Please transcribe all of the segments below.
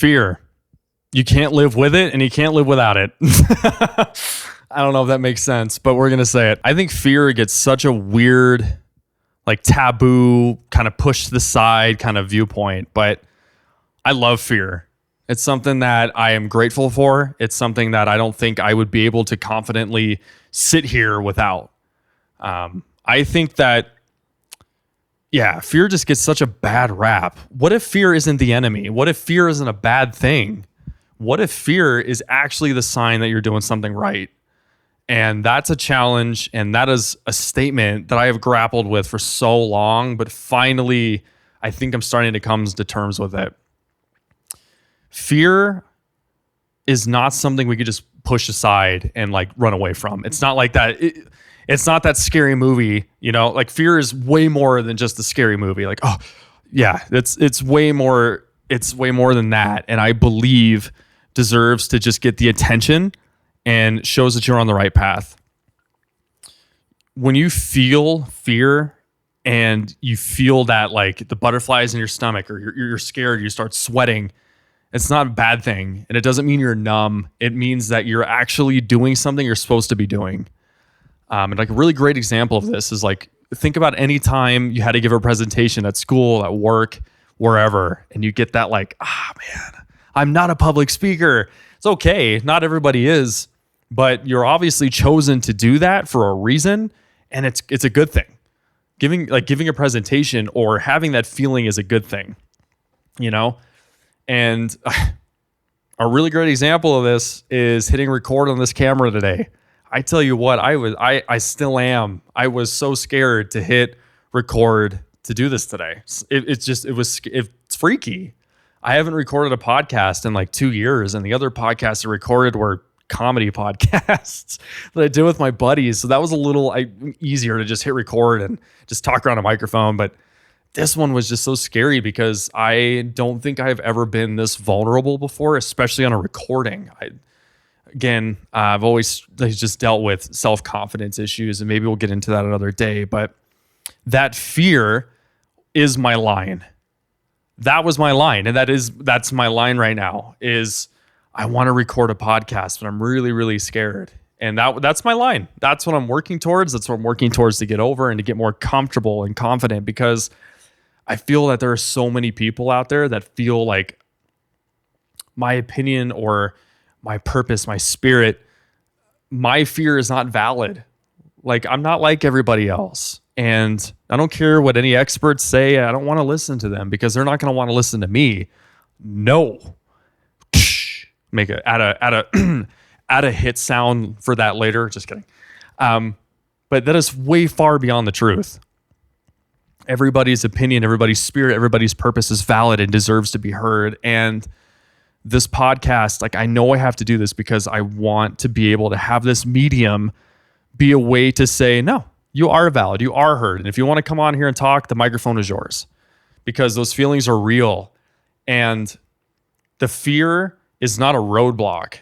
Fear. You can't live with it and you can't live without it. I don't know if that makes sense, but we're going to say it. I think fear gets such a weird, like taboo, kind of pushed to the side kind of viewpoint, but I love fear. It's something that I am grateful for. It's something that I don't think I would be able to confidently sit here without. I think that, yeah, fear just gets such a bad rap. What if fear isn't the enemy? What if fear isn't a bad thing? What if fear is actually the sign that you're doing something right? And that's a challenge, and that is a statement that I have grappled with for so long, but finally, I think I'm starting to come to terms with it. Fear is not something we could just push aside and like run away from. It's not like that. It's not that scary movie, you know, like fear is way more than just the scary movie. Like, oh yeah, it's way more than that. And I believe deserves to just get the attention and shows that you're on the right path. When you feel fear and you feel that like the butterflies in your stomach or you're scared, you start sweating, it's not a bad thing. And it doesn't mean you're numb. It means that you're actually doing something you're supposed to be doing. And like a really great example of this is like, think about any time you had to give a presentation at school, at work, wherever, and you get that like, man, I'm not a public speaker. It's okay. Not everybody is, but you're obviously chosen to do that for a reason. And it's a good thing. Giving a presentation or having that feeling is a good thing, you know? And a really great example of this is hitting record on this camera today. I tell you what, I still am. I was so scared to hit record to do this today. It's freaky. I haven't recorded a podcast in like 2 years, and the other podcasts I recorded were comedy podcasts that I did with my buddies. So that was a little easier to just hit record and just talk around a microphone. But this one was just so scary because I don't think I've ever been this vulnerable before, especially on a recording. I've always just dealt with self-confidence issues, and maybe we'll get into that another day. But that fear is my line. That was my line. And that's my line right now is I want to record a podcast, but I'm really, really scared. And that's my line. That's what I'm working towards. That's what I'm working towards to get over and to get more comfortable and confident, because I feel that there are so many people out there that feel like my opinion or my purpose, my spirit, my fear is not valid. Like, I'm not like everybody else. And I don't care what any experts say. I don't want to listen to them because they're not going to want to listen to me. No. Add a hit sound for that later. Just kidding. But that is way far beyond the truth. Everybody's opinion, everybody's spirit, everybody's purpose is valid and deserves to be heard. And this podcast, like, I know I have to do this because I want to be able to have this medium be a way to say, no, you are valid, you are heard. And if you want to come on here and talk, the microphone is yours, because those feelings are real. And the fear is not a roadblock.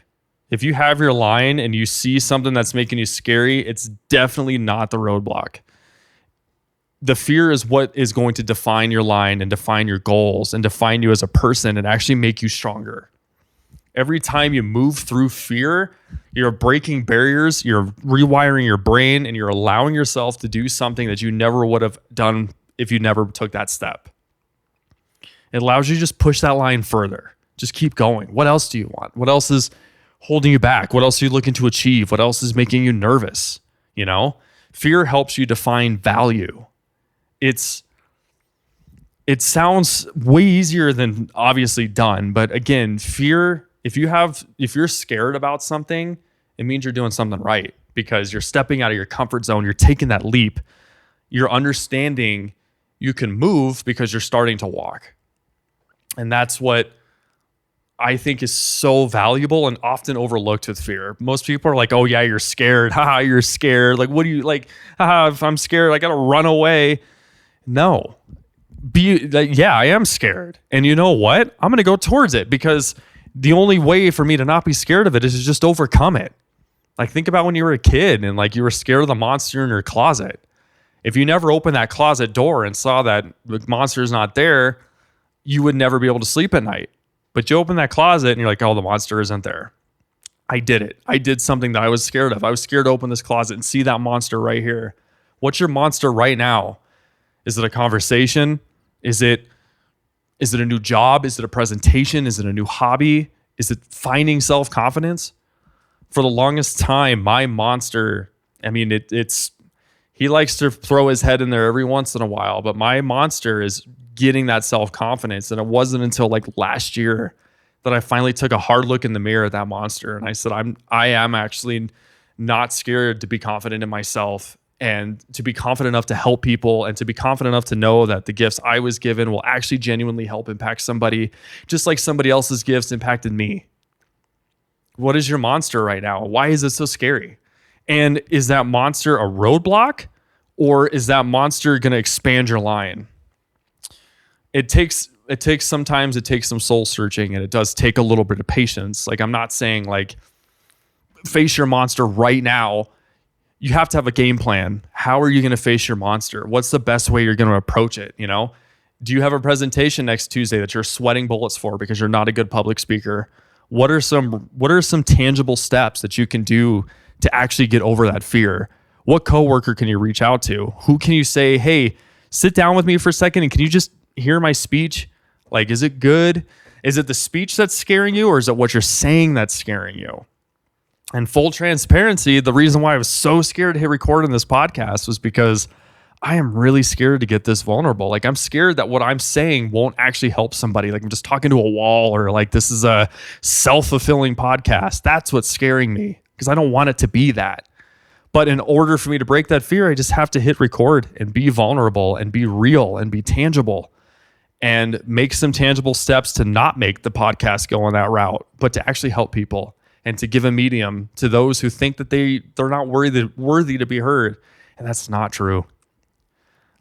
If you have your line and you see something that's making you scary, it's definitely not the roadblock. The fear is what is going to define your line and define your goals and define you as a person and actually make you stronger. Every time you move through fear, you're breaking barriers, you're rewiring your brain, and you're allowing yourself to do something that you never would have done if you never took that step. It allows you to just push that line further. Just keep going. What else do you want? What else is holding you back? What else are you looking to achieve? What else is making you nervous? You know, fear helps you define value. It sounds way easier than obviously done, but again, fear, if you're scared about something, it means you're doing something right, because you're stepping out of your comfort zone, you're taking that leap, you're understanding you can move because you're starting to walk. And that's what I think is so valuable and often overlooked with fear. Most people are like, oh yeah, you're scared. Haha, you're scared. Like, what do you like? Haha, if I'm scared, I got to run away. No, I am scared. And you know what? I'm going to go towards it, because the only way for me to not be scared of it is to just overcome it. Like, think about when you were a kid and like you were scared of the monster in your closet. If you never opened that closet door and saw that the monster is not there, you would never be able to sleep at night. But you open that closet and you're like, oh, the monster isn't there. I did it. I did something that I was scared of. I was scared to open this closet and see that monster right here. What's your monster right now? Is it a conversation? Is it a new job? Is it a presentation? Is it a new hobby? Is it finding self-confidence? For the longest time, my monster, I mean, he likes to throw his head in there every once in a while, but my monster is getting that self-confidence. And it wasn't until like last year that I finally took a hard look in the mirror at that monster. And I said, I am actually not scared to be confident in myself and to be confident enough to help people and to be confident enough to know that the gifts I was given will actually genuinely help impact somebody, just like somebody else's gifts impacted me. What is your monster right now? Why is it so scary? And is that monster a roadblock, or is that monster going to expand your line? Sometimes it takes some soul searching, and it does take a little bit of patience. Like, I'm not saying like face your monster right now. You have to have a game plan. How are you going to face your monster? What's the best way you're going to approach it? Do you have a presentation next Tuesday that you're sweating bullets for because you're not a good public speaker? What are some tangible steps that you can do to actually get over that fear? What coworker can you reach out to? Who can you say, hey, sit down with me for a second and can you just hear my speech? Like, is it good? Is it the speech that's scaring you, or is it what you're saying that's scaring you? And full transparency, the reason why I was so scared to hit record on this podcast was because I am really scared to get this vulnerable. Like, I'm scared that what I'm saying won't actually help somebody. Like, I'm just talking to a wall, or like this is a self-fulfilling podcast. That's what's scaring me, because I don't want it to be that. But in order for me to break that fear, I just have to hit record and be vulnerable and be real and be tangible and make some tangible steps to not make the podcast go on that route, but to actually help people and to give a medium to those who think that they're not worthy to be heard. And that's not true.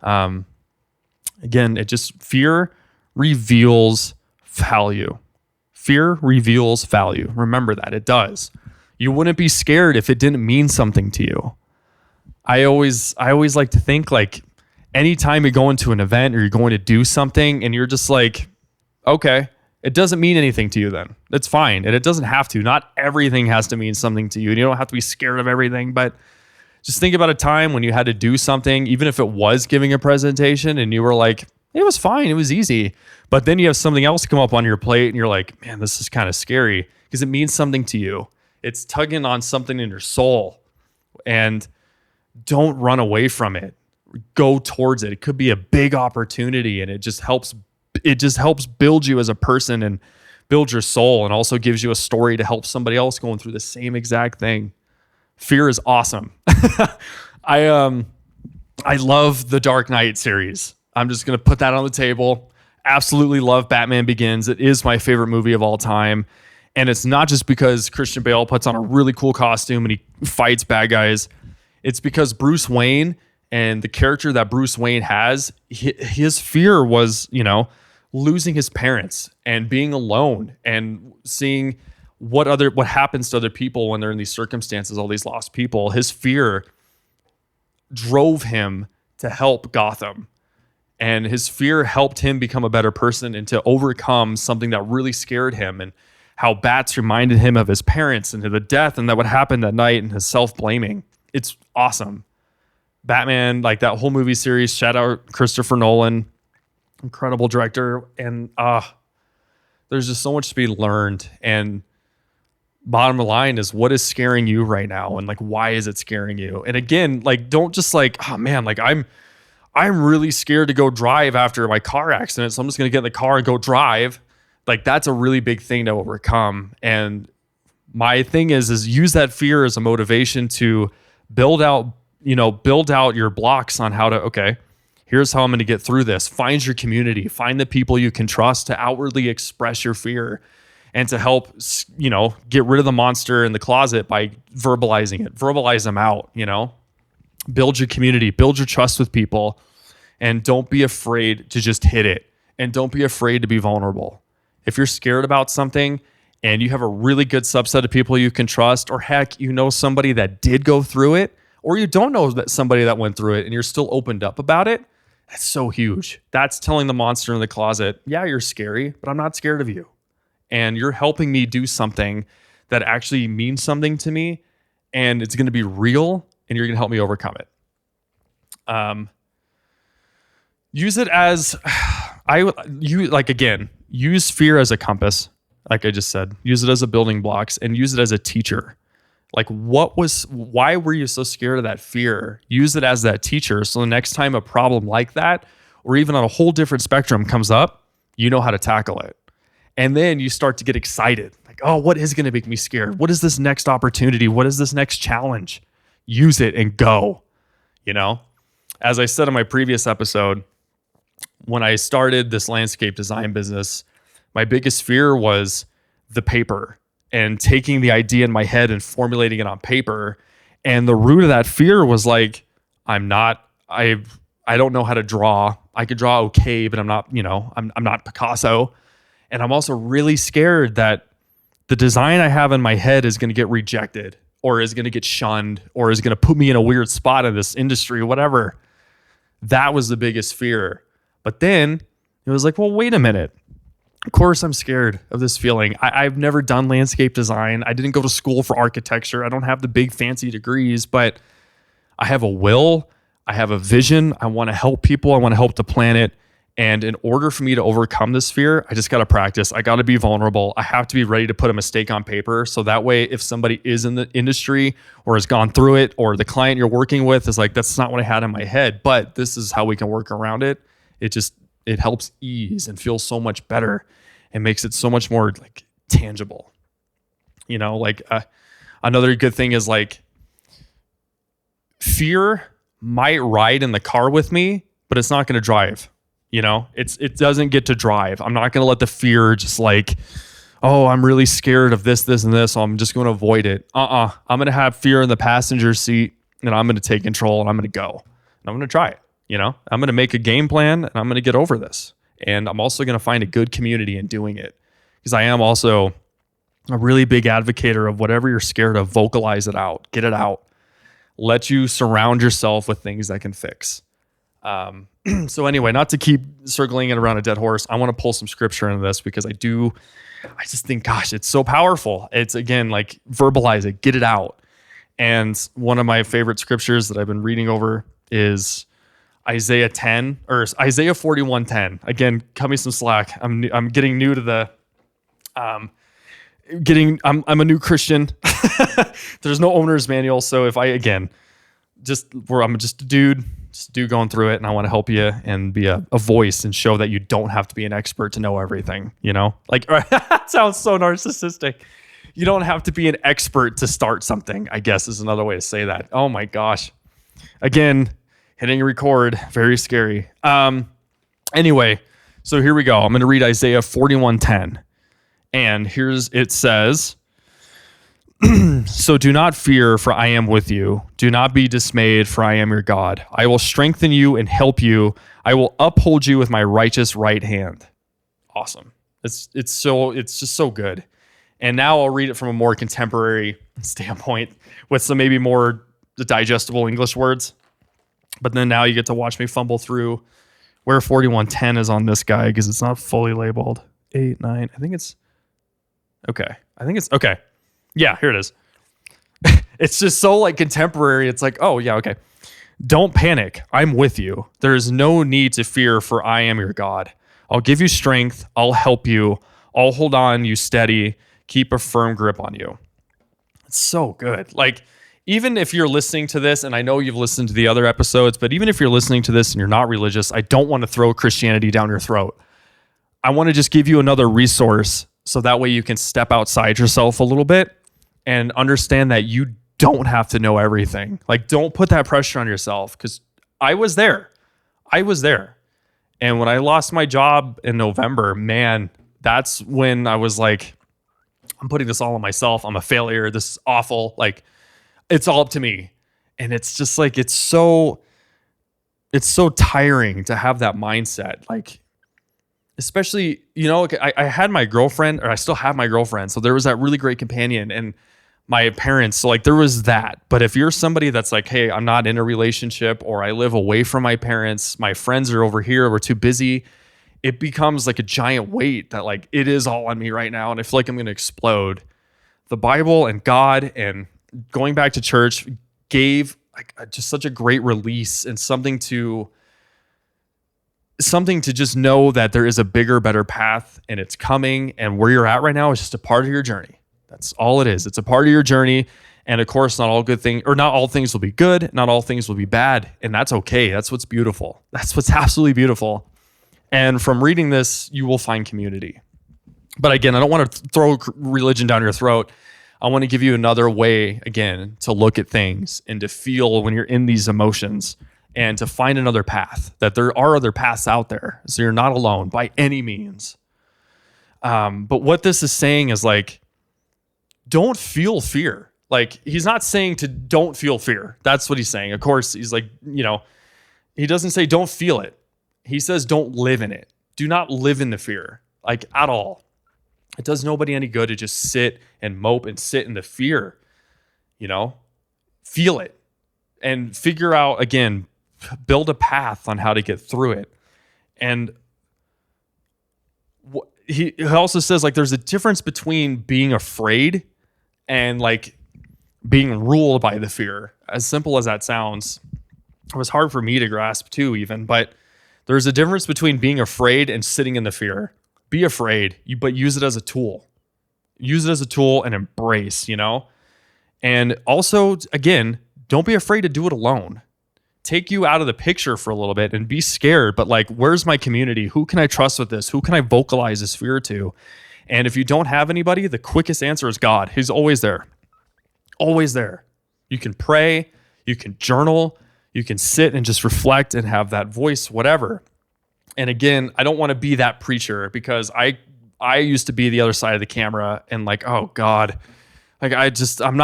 Again, fear reveals value. Fear reveals value. Remember that. It does. You wouldn't be scared if it didn't mean something to you. I always like to think, like, anytime you go into an event or you're going to do something and you're just like, okay, it doesn't mean anything to you then. That's fine. And it doesn't have to. Not everything has to mean something to you. And you don't have to be scared of everything, but just think about a time when you had to do something, even if it was giving a presentation, and you were like, it was fine, it was easy. But then you have something else come up on your plate and you're like, man, this is kind of scary, because it means something to you. It's tugging on something in your soul. And don't run away from it. Go towards it. It could be a big opportunity, and it just helps build you as a person and build your soul, and also gives you a story to help somebody else going through the same exact thing. Fear is awesome. I love the Dark Knight series. I'm just going to put that on the table. Absolutely love Batman Begins. It is my favorite movie of all time. And it's not just because Christian Bale puts on a really cool costume and he fights bad guys. It's because Bruce Wayne and the character that Bruce Wayne has, his fear was, losing his parents and being alone and seeing what happens to other people when they're in these circumstances, all these lost people. His fear drove him to help Gotham, and his fear helped him become a better person and to overcome something that really scared him, and how bats reminded him of his parents and the death and that what happened that night, and his self-blaming. It's awesome. Batman, like that whole movie series, shout out Christopher Nolan, incredible director. And there's just so much to be learned. And bottom line is, what is scaring you right now? And like, why is it scaring you? And again, like, don't just like, oh man, like I'm really scared to go drive after my car accident, so I'm just going to get in the car and go drive. Like, that's a really big thing to overcome. And my thing is use that fear as a motivation to build out your blocks on how to, okay, here's how I'm going to get through this. Find your community, find the people you can trust to outwardly express your fear and to help, get rid of the monster in the closet by verbalizing it, verbalize them out, build your community, build your trust with people, and don't be afraid to just hit it. And don't be afraid to be vulnerable. If you're scared about something and you have a really good subset of people you can trust, or heck, somebody that did go through it, or you don't know that somebody that went through it and you're still opened up about it, that's so huge. That's telling the monster in the closet, yeah, you're scary, but I'm not scared of you. and you're helping me do something that actually means something to me, and it's going to be real, and you're going to help me overcome it. Use it as use fear as a compass. Like I just said, use it as a building blocks and use it as a teacher. Like why were you so scared of that fear? Use it as that teacher. So the next time a problem like that, or even on a whole different spectrum comes up, you know how to tackle it. And then you start to get excited. Like, oh, what is going to make me scared? What is this next opportunity? What is this next challenge? Use it and go, As I said in my previous episode, when I started this landscape design business, my biggest fear was the paper and taking the idea in my head and formulating it on paper. And the root of that fear was like, I don't know how to draw. I could draw okay, but I'm not, I'm not Picasso. And I'm also really scared that the design I have in my head is going to get rejected or is going to get shunned or is going to put me in a weird spot in this industry, whatever. That was the biggest fear. But then it was like, well, wait a minute. Of course I'm scared of this feeling. I've never done landscape design. I didn't go to school for architecture. I don't have the big fancy degrees, but I have a will. I have a vision. I want to help people. I want to help the planet. And in order for me to overcome this fear, I just got to practice. I got to be vulnerable. I have to be ready to put a mistake on paper. So that way, if somebody is in the industry or has gone through it, or the client you're working with is like, that's not what I had in my head, but this is how we can work around it. It helps ease and feels so much better and makes it so much more like tangible. Another good thing is like fear might ride in the car with me, but it's not going to drive. It doesn't get to drive. I'm not going to let the fear just like, oh, I'm really scared of this, and this, so I'm just going to avoid it. I'm going to have fear in the passenger seat, and I'm going to take control, and I'm going to go. And I'm going to try it. I'm going to make a game plan, and I'm going to get over this. And I'm also going to find a good community in doing it, because I am also a really big advocator of whatever you're scared of, vocalize it out, get it out. Let you surround yourself with things that can fix. So anyway, not to keep circling it around a dead horse, I want to pull some scripture into this because I just think, gosh, it's so powerful. It's again, like verbalize it, get it out. And one of my favorite scriptures that I've been reading over is Isaiah 10 or Isaiah 41:10. Again, cut me some slack. I'm getting new to the, I'm a new Christian. There's no owner's manual. So if I'm just a dude going through it, and I want to help you and be a voice and show that you don't have to be an expert to know everything, like that sounds so narcissistic. You don't have to be an expert to start something, I guess is another way to say that. Oh my gosh. Again, hitting record, very scary. Anyway, so here we go. I'm going to read Isaiah 41:10. And it says, so do not fear, for I am with you. Do not be dismayed, for I am your God. I will strengthen you and help you. I will uphold you with my righteous right hand. Awesome. It's just so good. And now I'll read it from a more contemporary standpoint with some maybe more digestible English words. But then now you get to watch me fumble through where 41:10 is on this guy, because it's not fully labeled. 8, 9, I think it's okay. Yeah, here it is. It's just so like contemporary. It's like, oh yeah, okay. Don't panic. I'm with you. There is no need to fear, for I am your God. I'll give you strength. I'll help you. I'll hold on you steady. Keep a firm grip on you. It's so good. Like, even if you're listening to this, and I know you've listened to the other episodes, but even if you're listening to this and you're not religious, I don't want to throw Christianity down your throat. I want to just give you another resource so that way you can step outside yourself a little bit and understand that you don't have to know everything. Like, don't put that pressure on yourself, because I was there. And when I lost my job in November, man, that's when I was like, I'm putting this all on myself. I'm a failure. This is awful. Like, it's all up to me. And it's just like, it's so tiring to have that mindset. Like, especially, I had my girlfriend, or I still have my girlfriend. So there was that really great companion, and my parents. So like there was that. But if you're somebody that's like, hey, I'm not in a relationship, or I live away from my parents, my friends are over here, we're too busy, it becomes like a giant weight that like it is all on me right now, and I feel like I'm going to explode. The Bible and God and going back to church gave like just such a great release and something to just know that there is a bigger, better path and it's coming, and where you're at right now is just a part of your journey. That's all it is. It's a part of your journey. And of course, not all good things, or not all things will be good. Not all things will be bad. And that's okay. That's what's beautiful. That's what's absolutely beautiful. And from reading this, you will find community. But again, I don't want to throw religion down your throat. I want to give you another way, again, to look at things and to feel when you're in these emotions and to find another path, that there are other paths out there. So you're not alone by any means. But what this is saying is like, don't feel fear. Like, he's not saying to don't feel fear. That's what he's saying. Of course, he's like, he doesn't say don't feel it. He says don't live in it. Do not live in the fear, like at all. It does nobody any good to just sit and mope and sit in the fear. Feel it and figure out, again, build a path on how to get through it. And he also says like there's a difference between being afraid and like being ruled by the fear. As simple as that sounds, it was hard for me to grasp too, even, but there's a difference between being afraid and sitting in the fear. Be afraid, but use it as a tool. Use it as a tool and embrace, And also, again, don't be afraid to do it alone. Take you out of the picture for a little bit and be scared, but like, where's my community? Who can I trust with this? Who can I vocalize this fear to? And if you don't have anybody, the quickest answer is God. He's always there. Always there. You can pray, you can journal, you can sit and just reflect and have that voice, whatever. And again, I don't want to be that preacher because I used to be the other side of the camera and like, oh God, like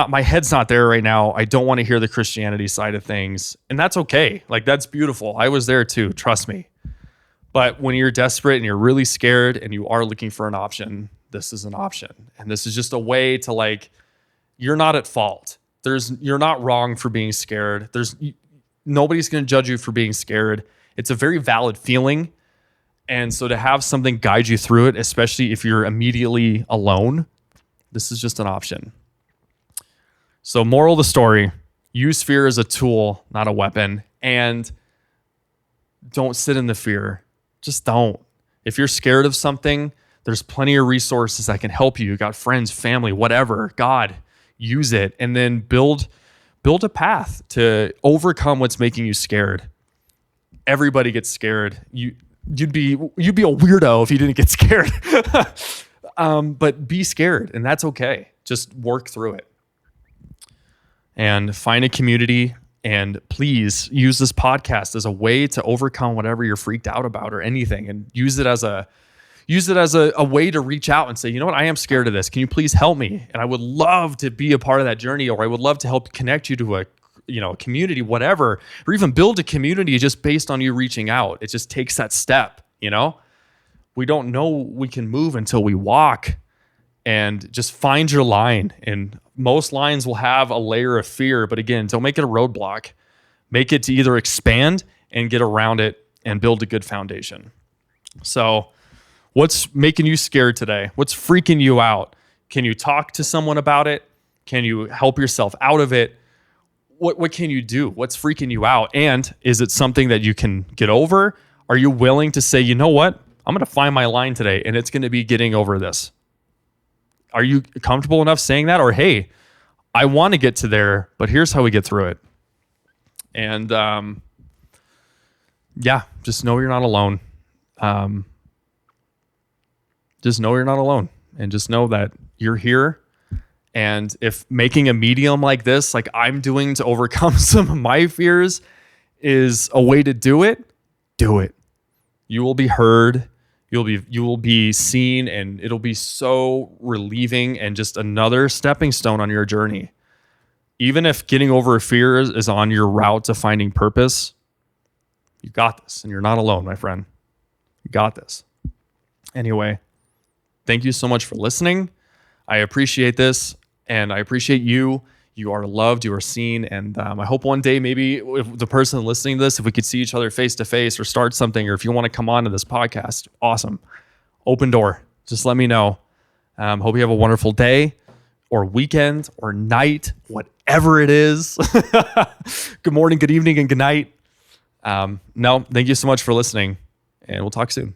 my head's not there right now. I don't want to hear the Christianity side of things. And that's okay. Like, that's beautiful. I was there too, trust me. But when you're desperate and you're really scared and you are looking for an option, this is an option. And this is just a way to like, you're not at fault. You're not wrong for being scared. Nobody's going to judge you for being scared. It's a very valid feeling. And so to have something guide you through it, especially if you're immediately alone, this is just an option. So moral of the story, use fear as a tool, not a weapon. And don't sit in the fear. Just don't. If you're scared of something, there's plenty of resources that can help you. You got friends, family, whatever. God, use it. And then build a path to overcome what's making you scared. Everybody gets scared. You'd be a weirdo if you didn't get scared. But be scared, and that's okay. Just work through it. And find a community, and please use this podcast as a way to overcome whatever you're freaked out about or anything, and use it as a way to reach out and say, you know what, I am scared of this. Can you please help me? And I would love to be a part of that journey, or I would love to help connect you to a community, whatever, or even build a community just based on you reaching out. It just takes that step, We don't know we can move until we walk, and just find your line. And most lines will have a layer of fear, but again, don't make it a roadblock. Make it to either expand and get around it and build a good foundation. So what's making you scared today? What's freaking you out? Can you talk to someone about it? Can you help yourself out of it? What can you do? What's freaking you out? And is it something that you can get over? Are you willing to say, you know what? I'm going to find my line today, and it's going to be getting over this. Are you comfortable enough saying that? Or, hey, I want to get to there, but here's how we get through it. And just know you're not alone. Just know you're not alone, and just know that you're here. And if making a medium like this, like I'm doing to overcome some of my fears, is a way to do it, do it. You will be heard. You will be seen, and it'll be so relieving and just another stepping stone on your journey. Even if getting over a fear is on your route to finding purpose, you got this, and you're not alone, my friend. You got this. Anyway, thank you so much for listening. I appreciate this, and I appreciate you. You are loved. You are seen. And I hope one day, maybe if the person listening to this, if we could see each other face to face or start something, or if you want to come on to this podcast, awesome. Open door. Just let me know. Hope you have a wonderful day or weekend or night, whatever it is. Good morning, good evening, and good night. No, thank you so much for listening, and we'll talk soon.